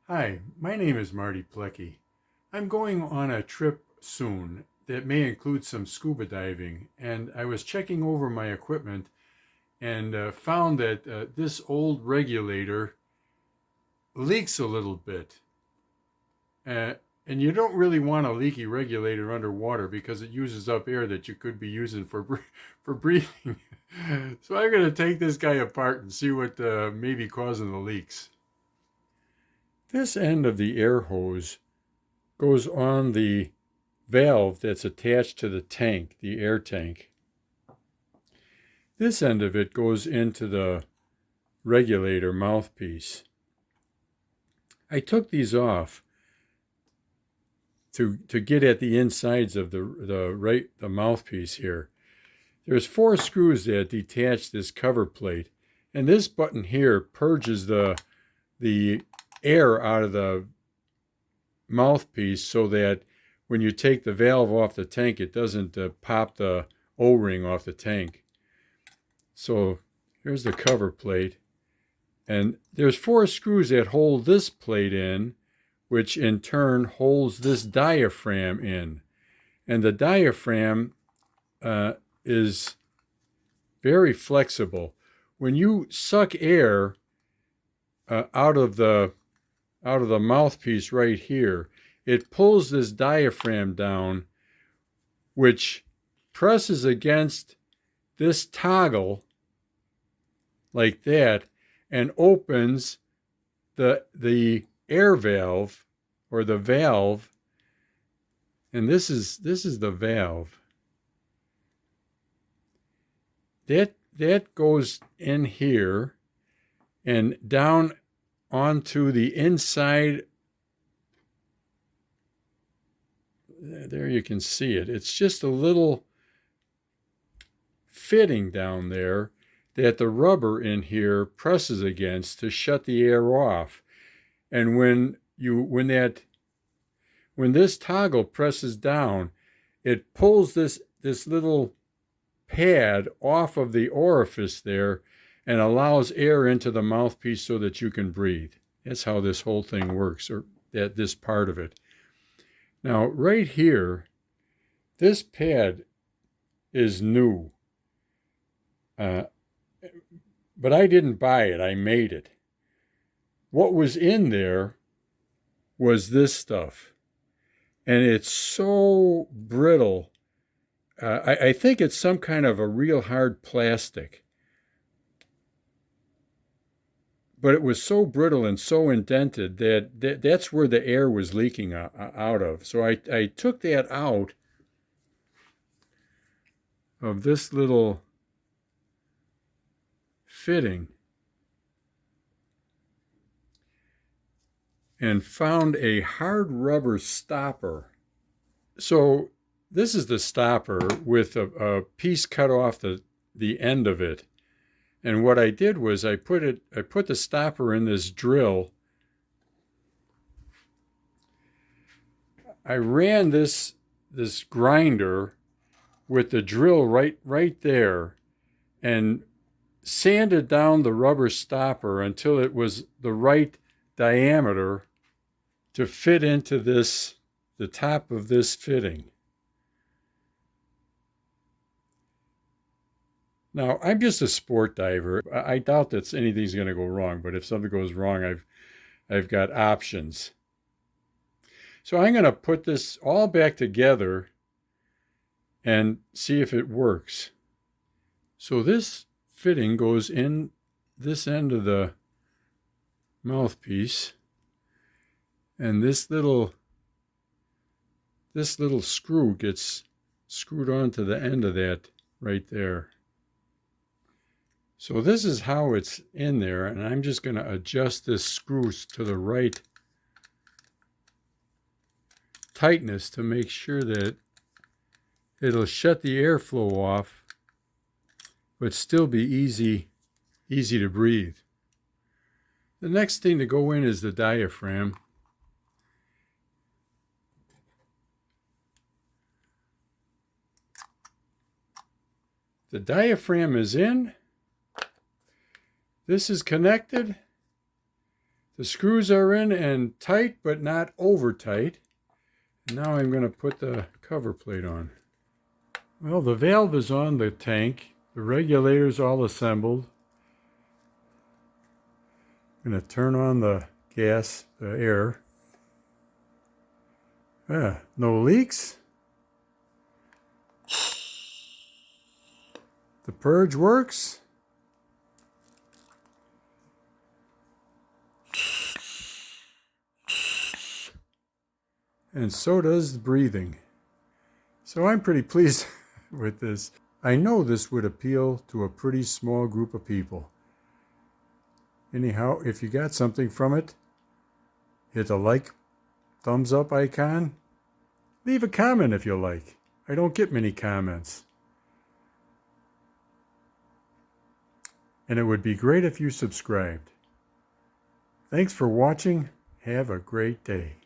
Hi, my name is Marty Plecky. I'm going on a trip soon that may include some scuba diving, and I was checking over my equipment and found that this old regulator leaks a little bit. Uh, and you don't really want a leaky regulator underwater because it uses up air that you could be using for breathing. So I'm going to take this guy apart and see what may be causing the leaks. This end of the air hose goes on the valve that's attached to the tank, the air tank. This end of it goes into the regulator mouthpiece. I took these off to get at the insides of the mouthpiece here. There's 4 screws that detach this cover plate, and this button here purges the air out of the mouthpiece so that when you take the valve off the tank, it doesn't pop the O-ring off the tank. So here's the cover plate. And there's 4 screws that hold this plate in, which in turn holds this diaphragm in. And the diaphragm is very flexible. When you suck air out of the mouthpiece right here, it pulls this diaphragm down, which presses against this toggle like that and opens the air valve or the valve. And this is the valve that goes in here and down onto the inside. There you can see it. It's just a little fitting down there that the rubber in here presses against to shut the air off. And when this toggle presses down, it pulls this little pad off of the orifice there and allows air into the mouthpiece so that you can breathe. That's how this whole thing works, or this part of it. Now, right here, this pad is new. But I didn't buy it, I made it. What was in there was this stuff. And it's so brittle. I think it's some kind of a real hard plastic. But it was so brittle and so indented that's where the air was leaking out of. So I took that out of this little fitting and found a hard rubber stopper. So this is the stopper with a piece cut off the end of it. And what I did was I put the stopper in this drill. I ran this grinder with the drill right there and sanded down the rubber stopper until it was the right diameter to fit into the top of this fitting. Now, I'm just a sport diver. I doubt that anything's going to go wrong, but if something goes wrong, I've got options. So I'm going to put this all back together and see if it works. So this fitting goes in this end of the mouthpiece, and this little screw gets screwed onto the end of that right there. So this is how it's in there, and I'm just going to adjust this screw to the right tightness to make sure that it'll shut the airflow off, but still be easy to breathe. The next thing to go in is the diaphragm. The diaphragm is in. This is connected. The screws are in and tight, but not over tight. And now I'm going to put the cover plate on. Well, the valve is on the tank. The regulator's all assembled. I'm going to turn on the gas, the air. No leaks. The purge works. And so does the breathing. So I'm pretty pleased with this. I know this would appeal to a pretty small group of people. Anyhow, if you got something from it, hit the like, thumbs up icon. Leave a comment if you like. I don't get many comments. And it would be great if you subscribed. Thanks for watching. Have a great day.